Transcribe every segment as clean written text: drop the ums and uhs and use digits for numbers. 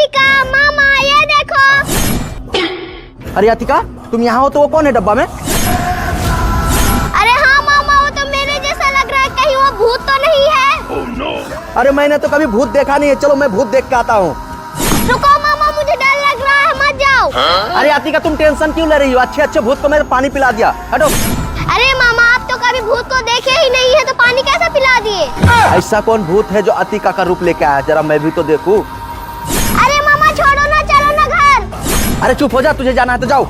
अतिका मामा ये देखो। अरे अतिका तुम यहाँ हो तो वो कौन है डब्बा में? अरे हाँ मामा वो तो मेरे जैसा लग रहा है, कहीं वो भूत तो नहीं है? अरे मैंने तो कभी भूत देखा नहीं है, चलो मैं भूत देख के आता हूँ। रुको मामा मुझे डर लग रहा है, मत जाओ। अरे अतिका तुम टेंशन क्यों ले रही हो? अच्छे अच्छे भूत को मैंने पानी पिला दिया, हटो। अरे मामा आप तो कभी भूत को देखे ही नहीं है तो पानी कैसे पिला दिए? ऐसा कौन भूत है जो अतिका का रूप लेके आया? जरा मैं भी तो देखूं। अरे मामा छोड़ो ना, चलो ना घर। अरे चुप हो जा, तुझे जाना है तो जाओ।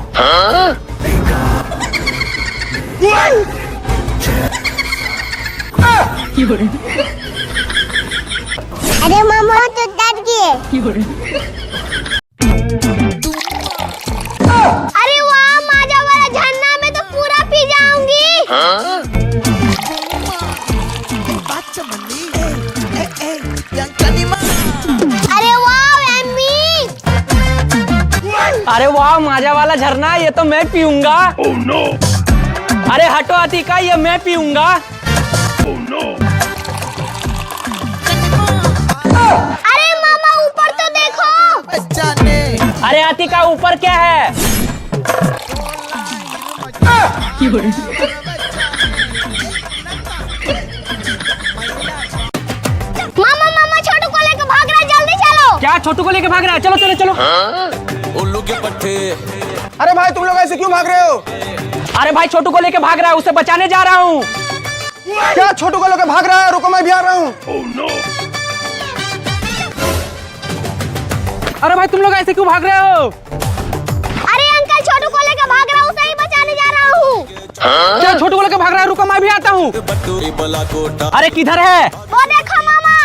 अरे मामा तो डर गए। अरे वाह माजा वाला झरना में तो पूरा पी जाऊंगी। अरे वाह एम्मी। अरे वाह माजा वाला झरना, ये तो मैं पीऊंगा। oh, no. अरे हटो अतिका, ये मैं पीऊंगा। oh, no. अरे मामा ऊपर तो देखो। अरे अतिका ऊपर क्या है? मामा मामा छोटू को लेकर भाग रहा है, जल्दी चलो। क्या छोटू को लेके भाग रहा है? चलो चलो चलो। उल्लू के पट्टे। अरे भाई तुम लोग ऐसे क्यों भाग रहे हो? अरे भाई छोटू को लेके भाग रहा है, उसे बचाने जा रहा हूँ। क्या छोटू को लेके भाग रहा है? रुको मैं भी आ रहा हूँ। oh, no. अरे भाई तुम लोग ऐसे क्यों भाग रहे हो? अरे अंकल छोटू को लेकर भाग रहा हूँ, उसे ही बचाने जा रहा हूँ। क्या छोटू को लेके भाग रहा है? रुको मैं भी आता हूँ। अरे किधर है? वो देखो मामा।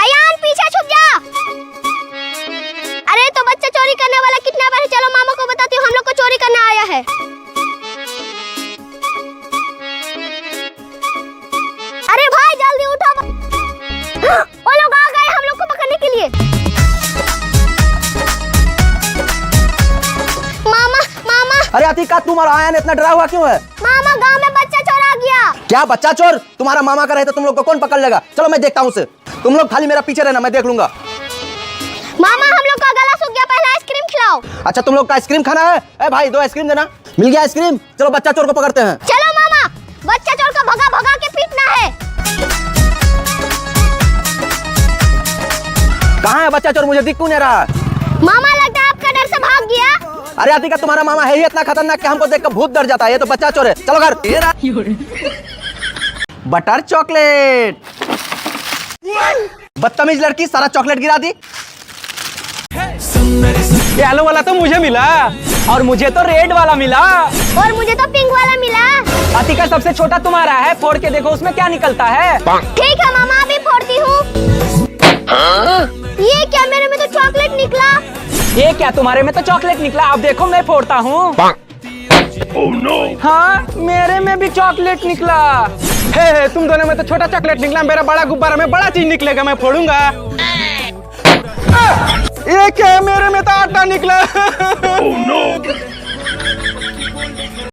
अयान पीछे छुप जा। अरे तो बच्चा चोरी करने वाला किडनैपर है, चलो मामा को बताती हूँ, हम लोग को चोरी करने आया है। अरे भाई जल्दी उठो, वो लोग आ गए हम लोग को पकड़ने के लिए। मामा मामा। अरे अतिका तुम और आयन इतना डरा हुआ क्यों है? मामा गांव में बच्चा चोर आ गया। क्या बच्चा चोर? तुम्हारा मामा का रहे तो तुम लोग को कौन पकड़ लेगा? चलो मैं देखता हूँ उसे, तुम लोग खाली मेरा पीछे रहना, मैं देख लूंगा। मामा हम लोग का गला सूख गया, पहले आइसक्रीम खिलाओ। अच्छा तुम लोग का आइसक्रीम खाना है? ए भाई 2 आइसक्रीम देना। मिल गया आइसक्रीम, चलो बच्चा चोर को पकड़ते हैं। चलो मामा, बच्चा चोर को भगा भगा के पीटना है। कहाँ है बच्चा चोर? मुझे दिख क्यों नहीं रहा? मामा लगता है आपका डर से भाग गया। अरे अतिका तुम्हारा मामा है ही इतना खतरनाक कि हमको देख कर भूत डर जाता है। ये तो बच्चा चोर है, चलो घर। Butter chocolate. बदतमीज लड़की, सारा चॉकलेट गिरा दी। येलो वाला तो मुझे मिला और मुझे तो रेड वाला मिला और मुझे तो पिंक वाला मिला। अतिका सबसे छोटा तुम्हारा है, फोड़ के देखो उसमें क्या निकलता है। ठीक है मामा अभी फोड़ती हूँ। ये क्या, मेरे में तो चॉकलेट निकला। ये क्या, तुम्हारे में तो चॉकलेट निकला? अब देखो मैं फोड़ता हूँ। oh, no. हाँ मेरे में भी चॉकलेट निकला। हे तुम दोनों में तो छोटा चॉकलेट निकला, मेरा बड़ा गुब्बारा में बड़ा चीज निकलेगा, मैं फोड़ूंगा। ये क्या, मेरे में तो आटा निकला। oh, no.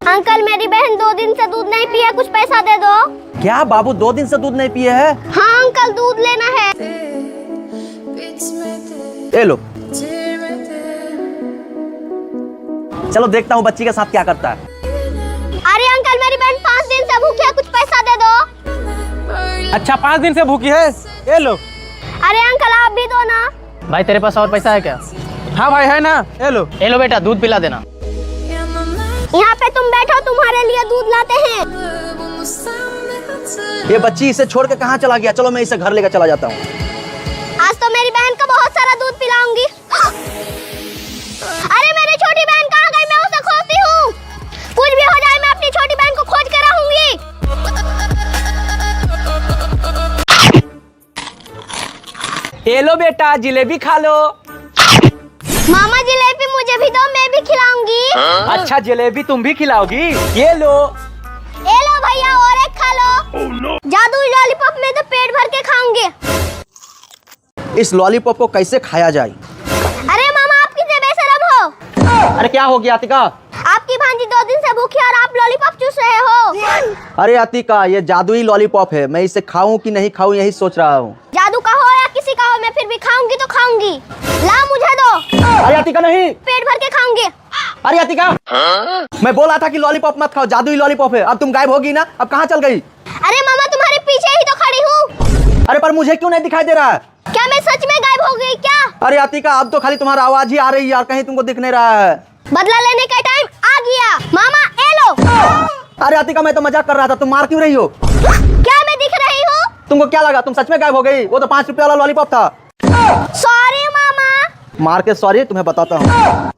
अंकल मेरी बहन 2 दिन से दूध नहीं पिया, कुछ पैसा दे दो। क्या बाबू 2 दिन से दूध नहीं पिए है? हाँ अंकल दूध लेना है। ये लो, चलो देखता हूँ बच्ची के साथ क्या करता है। अरे अंकल मेरी बहन 5 दिन से भूखी है, कुछ पैसा दे दो। अच्छा 5 दिन से भूखी है, ये लो। अरे अंकल आप भी दो ना। भाई तेरे पास और पैसा है क्या? हाँ भाई है ना, ये लो। ये लो बेटा दूध पिला देना। यहाँ पे तुम बैठो, तुम्हारे लिए दूध लाते हैं। ये बच्ची इसे छोड़ के कहाँ चला गया? चलो मैं इसे घर लेकर चला जाता हूँ। आज तो मेरी बहन को बहुत सारा दूध पिलाऊंगी। अरे मेरी छोटी बहन कहाँ गई? मैं उसे खोजती हूँ। कुछ भी हो जाए मैं अपनी छोटी बहन को खोज कर रहूंगी। ये लो बेटा जिलेबी खा लो। मामा जलेबी मुझे भी दो, मैं भी खिलाऊंगी। अच्छा जलेबी तुम भी खिलाओगी? ये लो। ये लो भैया और एक खा लो। oh, no. जादू लॉलीपॉप में तो पेट भर के खाऊंगी। इस लॉलीपॉप को कैसे खाया जाए? अरे मामा आप कितने बेशरम हो। अरे क्या हो गया अतिका? आपकी भांजी 2 दिन से से भूखी और आप लॉलीपॉप चूस रहे हो। अरे अतिका, ये जादुई लॉलीपॉप है, मैं इसे खाऊं कि नहीं खाऊं यही सोच रहा हूँ। जादू का हो या किसी का हो, मैं फिर भी खाऊंगी तो खाऊंगी। ला मुझे दो। अरे अतिका नहीं, पेट भर के खाऊंगी। अरे अतिका, मैं बोला था कि लॉलीपॉप मत खाओ, जादुई लॉलीपॉप है। अब तुम गायब होगी ना, अब कहाँ चल गई? अरे मामा तुम्हारे पीछे ही तो खड़ी हूँ। अरे पर मुझे क्यों नहीं दिखाई दे रहा है? क्या मैं सच में गायब हो गई क्या? अरे अतिका, अब तो खाली तुम्हारा आवाज ही आ रही है और कहीं तुमको दिख नहीं रहा है। बदला लेने का टाइम आ गया। मामा ए लो। अरे अतिका, मैं तो मजाक कर रहा था, तुम मार क्यों रही हो? क्या मैं दिख रही हूँ? तुमको क्या लगा तुम सच में गायब हो गई? वो तो 5 रुपए वाला लॉलीपॉप था। सॉरी मामा। मार के सॉरी तुम्हें बताता हूँ।